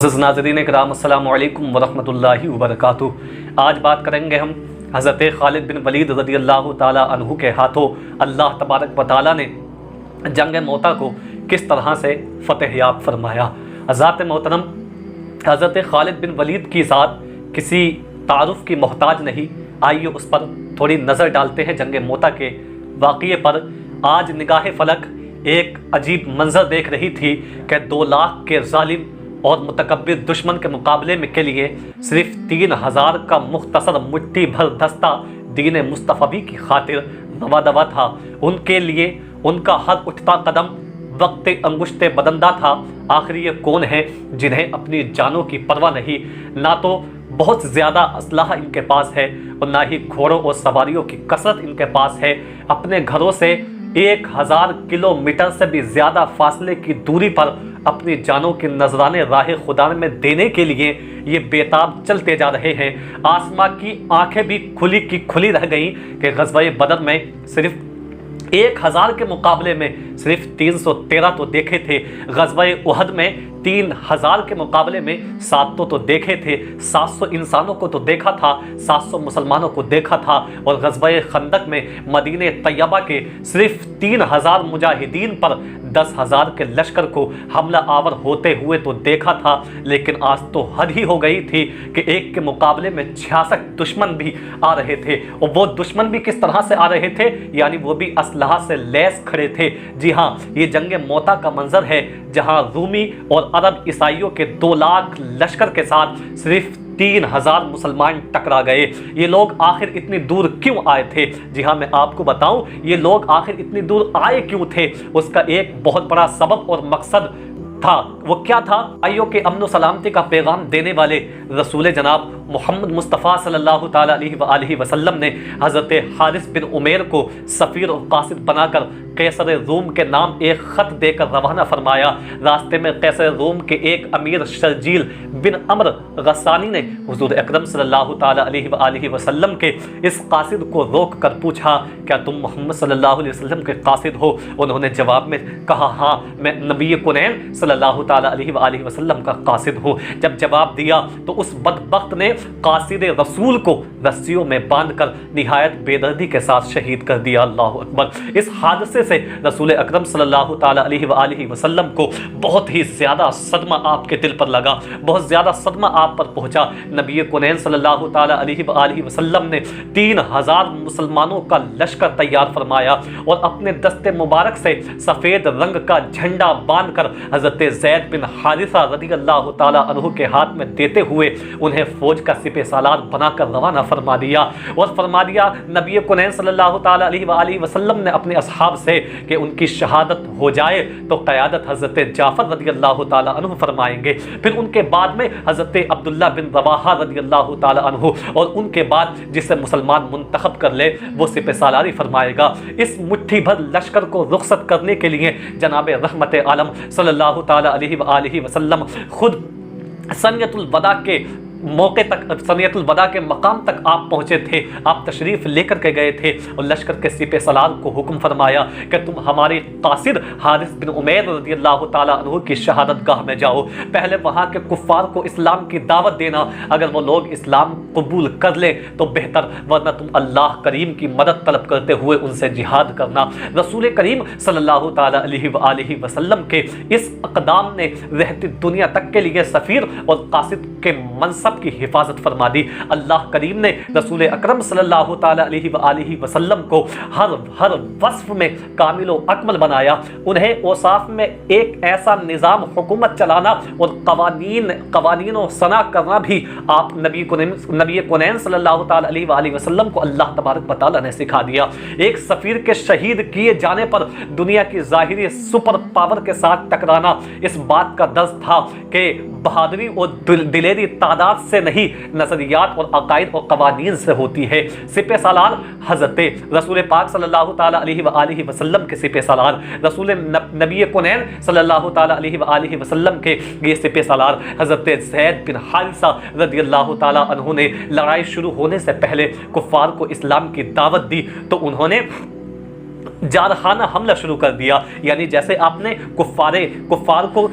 ناظرین کرام السلام علیکم ورحمۃ اللہ وبرکاتہ۔ آج بات کریں گے ہم حضرت خالد بن ولید رضی اللہ تعالیٰ عنہ کے ہاتھوں اللہ تبارک و تعالیٰ نے جنگ موتا کو کس طرح سے فتح یاب فرمایا۔ ذات محترم حضرت خالد بن ولید کی ذات کسی تعارف کی محتاج نہیں، آئیے اس پر تھوڑی نظر ڈالتے ہیں۔ جنگ موتا کے واقعے پر آج نگاہ فلک ایک عجیب منظر دیکھ رہی تھی کہ 2 لاکھ کے ظالم اور متکبر دشمن کے مقابلے میں کے لیے صرف 3000 کا مختصر مٹھی بھر دستہ دین مصطفی کی خاطر روا دوا تھا۔ ان کے لیے ان کا ہر اٹھتا قدم وقت انگشت بدندہ تھا۔ آخر یہ کون ہیں جنہیں اپنی جانوں کی پرواہ نہیں؟ نہ تو بہت زیادہ اسلحہ ان کے پاس ہے اور نہ ہی گھوڑوں اور سواریوں کی کثرت ان کے پاس ہے۔ اپنے گھروں سے 1000 کلومیٹر سے بھی زیادہ فاصلے کی دوری پر اپنی جانوں کی نذرانے راہ خدا میں دینے کے لیے یہ بیتاب چلتے جا رہے ہیں۔ آسماں کی آنکھیں بھی کھلی کی کھلی رہ گئیں کہ غزوہ بدر میں صرف 1000 کے مقابلے میں صرف 313 تو دیکھے تھے، غزوہ احد میں 3000 کے مقابلے میں 700 تو دیکھے تھے، 700 انسانوں کو تو دیکھا تھا، 700 مسلمانوں کو دیکھا تھا، اور غزوہ خندق میں مدینہ طیبہ کے صرف 3000 مجاہدین پر 10,000 کے لشکر کو حملہ آور ہوتے ہوئے تو دیکھا تھا۔ لیکن آج تو حد ہی ہو گئی تھی کہ ایک کے مقابلے میں 66 دشمن بھی آ رہے تھے، اور وہ دشمن بھی کس طرح سے آ رہے تھے؟ یعنی وہ بھی اسلحہ سے لیس کھڑے تھے۔ جی ہاں، یہ جنگ موتا کا منظر ہے جہاں رومی اور عرب عیسائیوں کے 2 لاکھ لشکر کے ساتھ صرف 3000 مسلمان ٹکرا گئے۔ یہ لوگ آخر اتنی دور کیوں آئے تھے؟ جی ہاں، میں آپ کو بتاؤں یہ لوگ آخر اتنی دور آئے کیوں تھے۔ اس کا ایک بہت بڑا سبب اور مقصد تھا۔ وہ کیا تھا؟ بھائیوں کے امن و سلامتی کا پیغام دینے والے رسول جناب محمد مصطفیٰ صلی اللہ تعالیٰ علیہ وآلہ وسلم نے حضرت حارث بن عمیر کو سفیر و قاصد بنا کر قیصر روم کے نام ایک خط دے کر روانہ فرمایا۔ راستے میں قیصر روم کے ایک امیر شرجیل بن عمر غسانی نے حضور اکرم صلی اللہ تعالیٰ علیہ وآلہ وسلم کے اس قاصد کو روک کر پوچھا، کیا تم محمد صلی اللہ علیہ وسلم کے قاصد ہو؟ انہوں نے جواب میں کہا، ہاں میں نبی کونین صلی اللہ تعالیٰ علیہ وآلہ وسلم کا قاصد ہوں۔ جب جواب دیا تو اس بدبخت نے قاصد رسول کو رسیوں میں باندھ کر نہایت بے دردی کے ساتھ شہید کر دیا۔ اللہ اکبر۔ اس حادثے سے رسول اکرم صلی اللہ تعالیٰ علیہ وآلہ وسلم کو بہت ہی زیادہ صدمہ آپ کے دل پر لگا، بہت زیادہ صدمہ آپ پر پہنچا۔ نبی کونین صلی اللہ تعالیٰ علیہ وآلہ وسلم نے 3000 مسلمانوں کا لشکر تیار فرمایا اور اپنے دست مبارک سے سفید رنگ کا جھنڈا باندھ کر حضرت زید بن حارثہ رضی اللہ تعالیٰ عنہ کے ہاتھ میں دیتے ہوئے انہیں فوج کا سپہ سالار بنا کر روانہ فرما دیا، اور فرما دیا نبی کونین صلی اللہ تعالیٰ علیہ وآلہ وسلم نے اپنے اصحاب سے کہ ان کی شہادت ہو جائے تو قیادت حضرت جعفر رضی اللہ تعالیٰ عنہ فرمائیں گے، پھر ان کے بعد میں حضرت عبداللہ بن رواحہ رضی اللہ تعالیٰ عنہ، اور ان کے بعد جسے مسلمان منتخب کر لے وہ سپہ سالاری فرمائے گا۔ اس مٹھی بھر لشکر کو رخصت کرنے کے لیے جناب رحمت عالم صلی اللہ تعالیٰ علیہ وآلہ وسلم خود سنیت الوداع کے موقع تک، سنیت الوداع کے مقام تک آپ پہنچے تھے، آپ تشریف لے کر کے گئے تھے، اور لشکر کے سپہ سالار کو حکم فرمایا کہ تم ہمارے قاصد حارث بن عمیر رضی اللہ تعالیٰ عنہ کی شہادت گاہ میں جاؤ، پہلے وہاں کے کفار کو اسلام کی دعوت دینا، اگر وہ لوگ اسلام قبول کر لیں تو بہتر، ورنہ تم اللہ کریم کی مدد طلب کرتے ہوئے ان سے جہاد کرنا۔ رسول کریم صلی اللہ تعالیٰ علیہ وآلہ وسلم کے اس اقدام نے رہتی دنیا تک کے لیے سفیر اور قاصد کے منصب کی حفاظت فرما دی۔ اللہ کریم نے رسول اکرم صلی اللہ تعالیٰ علیہ وآلہ وسلم کو ہر وصف میں کامل و اکمل بنایا، انہیں اوصاف میں ایک ایسا نظام حکومت چلانا اور قوانین و صنع کرنا بھی آپ نبی کونین صلی اللہ تعالیٰ علیہ وآلہ وسلم کو اللہ تبارک و تعالیٰ نے سکھا دیا۔ ایک سفیر کے شہید کیے جانے پر دنیا کی ظاہری سپر پاور کے ساتھ ٹکرانا اس بات کا درس تھا کہ بہادری اور دلیری تعداد سے نہیں، نظریات اور عقائد اور قوانین سے ہوتی ہے۔ سپہ سالار حضرت رسول پاک صلی اللہ تعالیٰ علیہ وآلہ وسلم کے سپہ سالار، رسول نبی کونین صلی اللہ تعالیٰ علیہ وآلہ وسلم کے یہ سپہ سالار حضرت زید بن حارثہ رضی اللہ تعالیٰ عنہ نے لڑائی شروع ہونے سے پہلے کفار کو اسلام کی دعوت دی تو انہوں نے جارحانہ حملہ شروع کر دیا، یعنی جیسے آپ نے کفار کو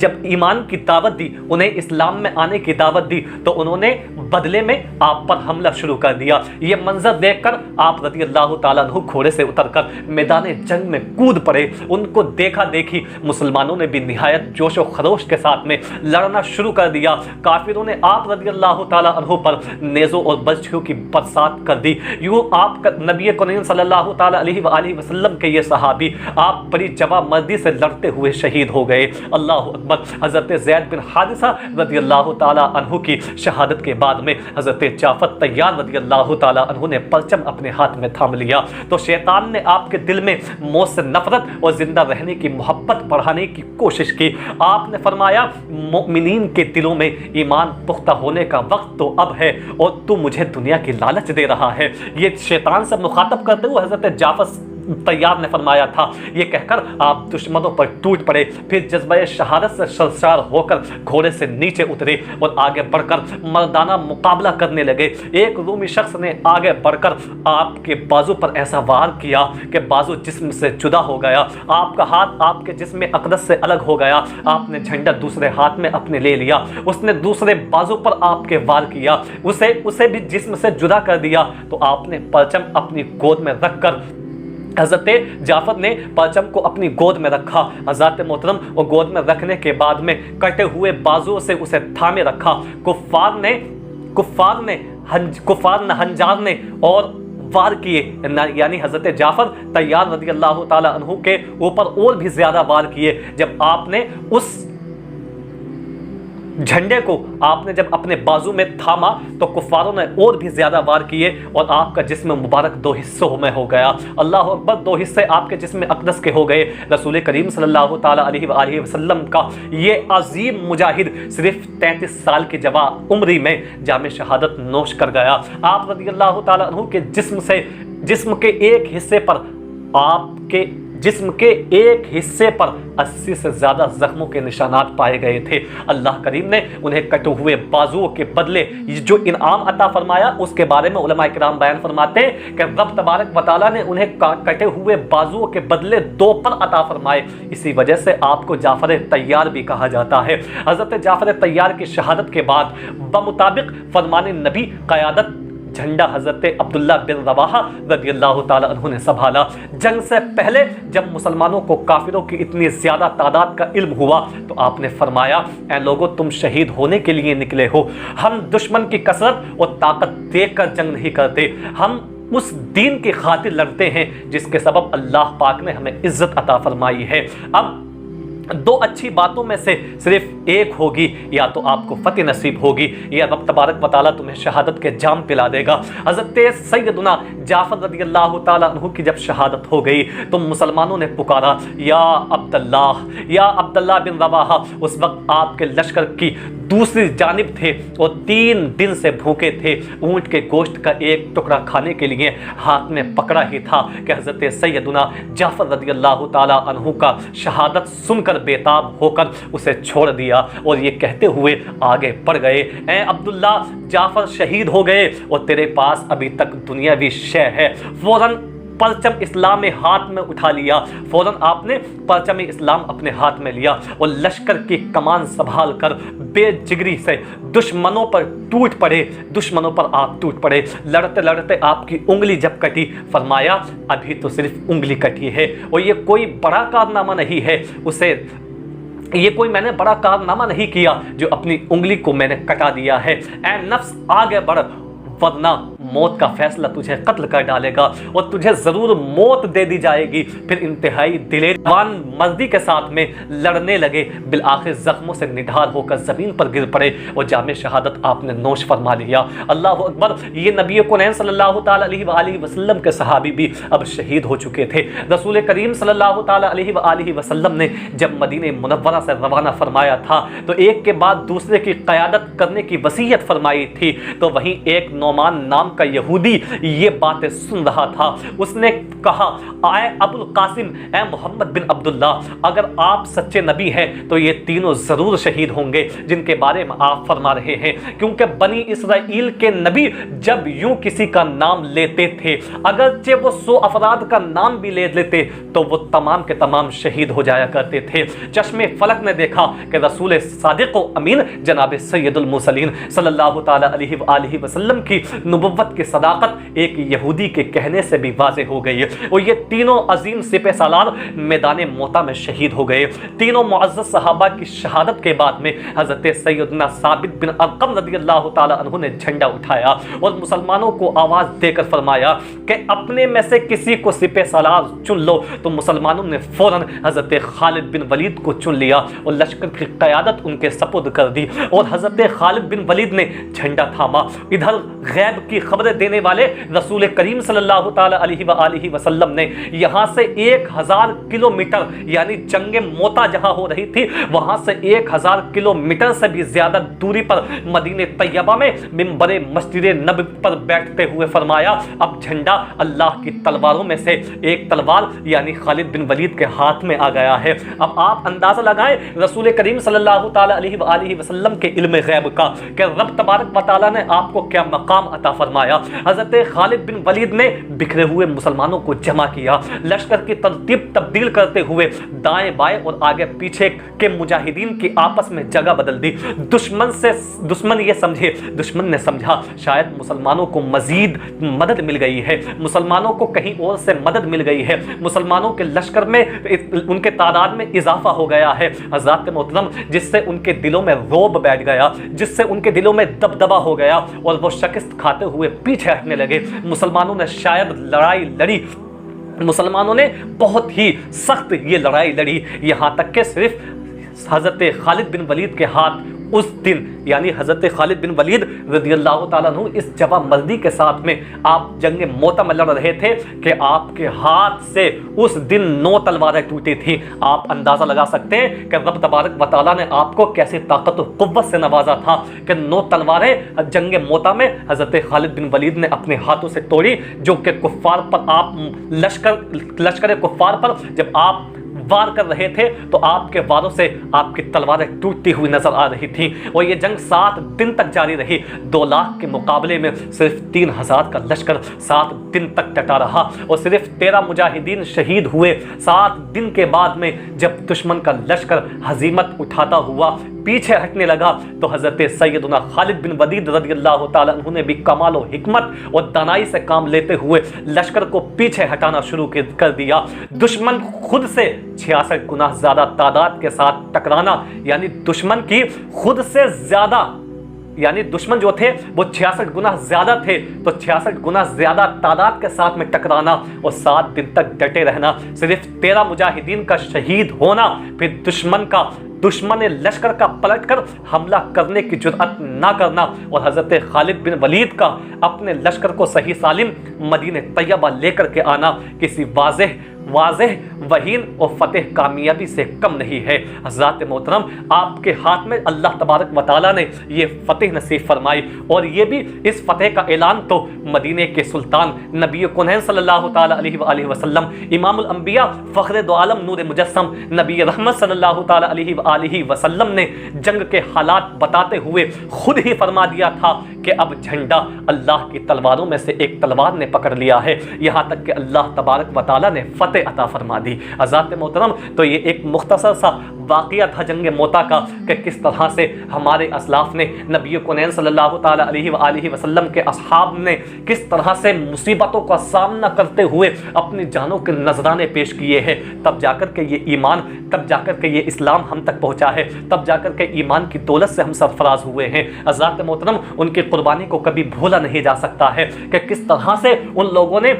जब ईमान की दावत दी, उन्हें इस्लाम में आने की दावत दी, तो उन्होंने बदले में आप पर हमला शुरू कर दिया। ये मंजर देखकर आप रज़ी अल्लाह ताला अन्हु घोड़े से उतरकर मैदान जंग में कूद पड़े। उनको देखा देखी मुसलमानों ने भी निहायत जोश और खरोश के साथ में लड़ना शुरू कर दिया। काफिरों ने आप रज़ी अल्लाह ताला अन्हु पर नेज़ों और बर्छियों की बरसात कर दी। यूँ आप नबी करीम सल्लल्लाहु ताला अलैहि वसल्लम के ये सहाबी आप बड़ी जवाबमर्दी से लड़ते हुए शहीद हो गए। अल्लाह अकबर। हज़रत ज़ैद बिन हारिसा रज़ी अल्लाह ताला अन्हु की शहादत के बाद में हज़रत जाफ़र तैयार रज़ी अल्लाह ताला अन्हु ने परचम अपने हाथ में थाम लिया, तो शैतान ने आपके दिल में मौत से नफरत और जिंदा रहने की मोहब्बत बढ़ाने की कोशिश की। आपने फरमाया, मोमिनीन के दिलों में ईमान पुख्ता होने का वक्त तो अब है और तू मुझे दुनिया की लालच दे रहा है। ये शैतान से मुखातब करते हुए हज़रत जाफ़र तैयार ने फरमाया था। ये कहकर आप दुश्मनों पर टूट पड़े, फिर जज्बे शहादत से सरशार होकर घोड़े से नीचे उतरे और आगे बढ़कर मर्दाना मुकाबला करने लगे। एक रूमी शख्स ने आगे बढ़कर आपके बाजू पर ऐसा वार किया कि बाजू जिस्म से जुदा हो गया, आपका हाथ आपके जिस्म अक़दस से अलग हो गया। आपने झंडा दूसरे हाथ में अपने ले लिया, उसने दूसरे बाजू पर आपके वार किया, उसे भी जिस्म से जुदा कर दिया। तो आपने परचम अपनी गोद में रखकर हज़रत जाफ़र ने परचम को अपनी गोद में रखा। हज़रत मोहतरम और गोद में रखने के बाद में कटे हुए बाजुओं से उसे थामे रखा। कुफ़ार ने हंजार ने और वार किए, यानी हज़रत जाफ़र तैयार रज़ी अल्लाह ताला अन्हु के ऊपर और भी ज़्यादा वार किए। जब आपने उस झंडे को जब अपने बाजू में थामा तो कुफारों ने और भी ज्यादा वार किए और आपका जिस्म मुबारक दो हिस्सों में हो गया। अल्लाह अकबर। दो हिस्से आपके जिस्म अक़दस के हो गए। रसूल करीम सल्लल्लाहु ताला अलैहि वसल्लम का ये अजीम मुजाहिद सिर्फ 33 साल की जवा उम्री में जामे शहादत नोश कर गया। आप रज़ी अल्लाह ताला अन्हु के जिस्म के एक हिस्से पर 80 से ज्यादा जख्मों के निशानात पाए गए थे। अल्लाह करीम ने उन्हें कटे हुए बाजुओं के बदले जो इनाम अता फरमाया, उसके बारे में उलमा इकराम बयान फरमाते हैं कि रब तबारक व तआला ने उन्हें कटे हुए बाजुओं के बदले 2 पर अता फरमाए। इसी वजह से आपको जाफ़र तैयार भी कहा जाता है। हज़रत जाफ़र तैयार की शहादत के बाद बमुताबिक फरमान नबी क़यादत झंडा हज़रत अब्दुल्ला बिन रवाहा रज़ी अल्लाह ताला अन्हु ने संभाला। जंग से पहले जब मुसलमानों को काफिरों की इतनी ज़्यादा तादाद का इल्म हुआ तो आपने फरमाया, ऐ लोगों, तुम शहीद होने के लिए निकले हो। हम दुश्मन की कसरत और ताकत देखकर जंग नहीं करते, हम उस दीन की खातिर लड़ते हैं जिसके सबब अल्लाह पाक ने हमें इज़्ज़त अता फरमाई है। अब 2 अच्छी बातों में से सिर्फ एक होगी, या तो आपको फतेह नसीब होगी या रब तबारक व तआला तुम्हें शहादत के जाम पिला देगा। हज़रत सैयदना जाफ़र रज़ी अल्लाह ताला अन्हु की जब शहादत हो गई तो मुसलमानों ने पुकारा, या अब्दुल्ला बिन रवाहा। उस वक्त आपके लश्कर की दूसरी जानिब थे और 3 दिन से भूखे थे। ऊँट के गोश्त का एक टुकड़ा खाने के लिए हाथ में पकड़ा ही था कि हज़रत सैयदना जाफ़र रज़ी अल्लाह ताला अन्हु का शहादत सुनकर बेताब होकर उसे छोड़ दिया और ये कहते हुए आगे बढ़ गए, ऐ अब्दुल्ला, जाफ़र शहीद हो गए और तेरे पास अभी तक दुनियावी शय है। फौरन परचम इस्लाम में हाथ में उठा लिया। फौरन आपने परचम इस्लाम अपने हाथ में लिया और लश्कर की कमान संभाल कर बेजिगरी से दुश्मनों पर टूट पड़े। लड़ते लड़ते आपकी उंगली जब कटी, फरमाया, अभी तो सिर्फ उंगली कटी है और ये कोई बड़ा कारनामा नहीं है। ये कोई मैंने बड़ा कारनामा नहीं किया जो अपनी उंगली को मैंने कटा दिया है। ऐ नफ्स, आगे बढ़, वरना मौत का फैसला तुझे कत्ल कर डालेगा और तुझे जरूर मौत दे दी जाएगी। फिर इंतहाई दिलेर मर्दी के साथ में लड़ने लगे। बिलआखिर जख्मों से निढाल होकर जमीन पर गिर पड़े और जामे शहादत आपने नोश फरमा लिया। अल्लाह अकबर। ये नबी कुरैन सल्लल्लाहु ताला अलैहि वसल्लम के सहाबी भी अब शहीद हो चुके थे। रसूल करीम सल्लल्लाहु ताला अलैहि वसल्लम ने जब मदीने मुनव्वरा से रवाना फरमाया था तो एक के बाद दूसरे की क़यादत करने की वसीयत फरमाई थी। तो वहीं एक नौमान नाम का यहूदी ये बातें सुन रहा था। उसने कहा, आए अबुल कासिम, ए मोहम्मद बिन अब्दुल्ला, अगर आप सच्चे नबी हैं तो ये तीनों जरूर शहीद होंगे जिनके बारे में आप फरमा रहे हैं, क्योंकि बनी इसराइल के नबी जब यूं किसी का नाम लेते थे, अगरचे वो 100 अफराद का नाम भी ले लेते तो वो तमाम के तमाम शहीद हो जाया करते थे। चश्मे फलक ने देखा कि रसूल सादिक व अमीन जनाब सैयदुल मुरसलीन सल्लल्लाहु ताला अलैहि वसल्लम की नबुव्वत की सदाकत एक यहूदी के कहने से भी वाज़ेह हो गई और ये तीनों अजीम सिपह सालार मैदान मोता में शहीद हो गए। तीनों मुअज़्ज़ज़ सहाबा की शहादत के बाद में हज़रत सैयदना साबित बिन अरक़म रज़ियल्लाहु ताला अन्हु ने झंडा उठाया और मुसलमानों को आवाज़ देकर फरमाया कि अपने में से किसी को सिपह सालार चुन लो। तो मुसलमानों ने फ़ौरन हज़रत खालिद बिन वलीद को चुन लिया और लश्कर की क़यादत उनके सपुर्द कर दी और हज़रत खालिद बिन वलीद ने झंडा थामा। इधर गैब की खबरें देने वाले रसूल करीम सल्लल्लाहु ताला अलैहि वसल्लम ने यहाँ से 1000 किलोमीटर यानी जंगे मोता जहाँ हो रही थी वहाँ से 1000 किलोमीटर से भी ज़्यादा दूरी पर मदीने तैयबा में मिंबरे मस्जिद नबी पर बैठते हुए फरमाया, अब झंडा अल्लाह की तलवारों में से एक तलवार यानी खालिद बिन वलीद के हाथ में आ गया है। अब आप अंदाज़ा लगाएं रसूल करीम सल्लल्लाहु ताला अलैहि वसल्लम के इल्म गैब का कि रब तबारक व तआला ने आपको क्या मकाम अता फरमाया। हज़रत खालिद बिन वलीद ने बिखरे हुए मुसलमानों को जमा किया, लश्कर की तरतीब तब्दील करते हुए दाएं बाएं और आगे पीछे के मुजाहिदीन की आपस में जगह बदल दी। दुश्मन ने समझा शायद मुसलमानों को मजीद मदद मिल गई है, मुसलमानों को कहीं और से मदद मिल गई है, मुसलमानों के लश्कर में उनके तादाद में इजाफा हो गया है हज़रात मोहतरम, जिससे उनके दिलों में रौब बैठ गया, जिससे उनके दिलों में दबदबा हो गया और वो शिकस्त खाते हुए पीछे हटने लगे। मुसलमानों ने शायद लड़ाई लड़ी, मुसलमानों ने बहुत ही सख्त ये लड़ाई लड़ी, यहाँ तक कि सिर्फ हज़रत खालिद बिन वलीद के हाथ उस दिन यानी हज़रत खालिद बिन वलीद रज़ियल्लाहु ताला अन्हु इस जवा मर्दी के साथ में आप जंग मोता में लड़ रहे थे कि आपके हाथ से उस दिन 9 तलवारें टूटी थी। आप अंदाज़ा लगा सकते हैं कि रब तबारक व तआला ने आपको कैसी ताकत और कुव्वत से नवाजा था कि 9 तलवारें जंग मोता में हज़रत खालिद बिन वलीद ने अपने हाथों से तोड़ी, जो कि कुफ़ार पर आप लश्कर कुफ़ार पर जब आप वार कर रहे थे तो आपके वारों से आपकी तलवारें टूटती हुई नजर आ रही थी और ये जंग 7 दिन तक जारी रही। 2 लाख के मुकाबले में सिर्फ 3000 का लश्कर 7 दिन तक डटा रहा और सिर्फ 13 मुजाहिदीन शहीद हुए। 7 दिन के बाद में जब दुश्मन का लश्कर हजीमत उठाता हुआ पीछे हटने लगा तो हज़रत सैयदना खालिद बिन वलीद रज़ियल्लाहु ताला अन्हु ने भी कमाल और हिकमत और दानाई से काम लेते हुए लश्कर को पीछे हटाना शुरू कर दिया। दुश्मन खुद से 66 गुना ज़्यादा तादाद के साथ टकराना यानी दुश्मन की खुद से ज़्यादा यानी दुश्मन जो थे वो 66 गुना ज़्यादा थे तो 66 गुना ज़्यादा तादाद के साथ में टकराना और 7 दिन तक डटे रहना, सिर्फ 13 मुजाहिदीन का शहीद होना, फिर दुश्मन लश्कर का पलटकर हमला करने की जुर्अत ना करना और हज़रत खालिद बिन वलीद का अपने लश्कर को सही सालिम मदीने तैयबा लेकर के आना किसी वाज़ेह वहीन और फतेह कामयाबी से कम नहीं है। हज़रात मोहतरम, आपके हाथ में अल्लाह तबारक व तआला ने ये फतेह नसीब फरमाई और ये भी इस फतेह का ऐलान तो मदीने के सुल्तान नबी कौनैन सल्लल्लाहु ताला अलैहि वसल्लम इमामुल अंबिया फ़ख्र दो आलम नूर मुजस्सम नबी रहमत सल्लल्लाहु ताला अलैहि वसल्लम ने जंग के हालात बताते हुए खुद ही फरमा दिया था कि अब झंडा अल्लाह की तलवारों में से एक तलवार ने पकड़ लिया है, यहाँ तक कि अल्लाह तबारक व तआला ने फतेह अता फरमा दी। हज़रात मोहतरम, तो ये एक मुख्तसर सा वाक़या था जंग मोता का कि किस तरह से हमारे असलाफ ने नबी कौनैन सल्लल्लाहु ताला अलैहि वसल्लम के असहाब ने किस तरह से मुसीबतों का सामना करते हुए अपनी जानों के नजराने पेश किए हैं। तब जाकर के ये ईमान, तब जाकर के ये इस्लाम हम तक पहुँचा है, तब जाकर के ईमान की दौलत से हम सरफराज हुए हैं। हज़रात मोहतरम, उनकी कुर्बानी को कभी भूला नहीं जा सकता है कि किस तरह से उन लोगों ने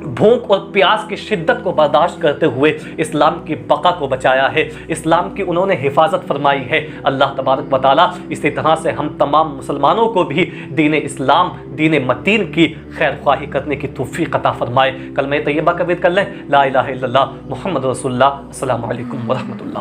भूख और प्यास की शिद्दत को बर्दाश्त करते हुए इस्लाम की बका को बचाया है, इस्लाम की उन्होंने हिफाजत फरमाई है। अल्लाह तबारक व तआला इसी तरह से हम तमाम मुसलमानों को भी दीन इस्लाम, दीन मतीन की खैर ख्वाही करने की तौफीक अता फरमाए। कलमे तैयबा का विद कर लें, ला इलाहा इल्लल्लाह मुहम्मद रसूलुल्लाह, अस्सलामु अलैकुम व रहमतुल्लाह।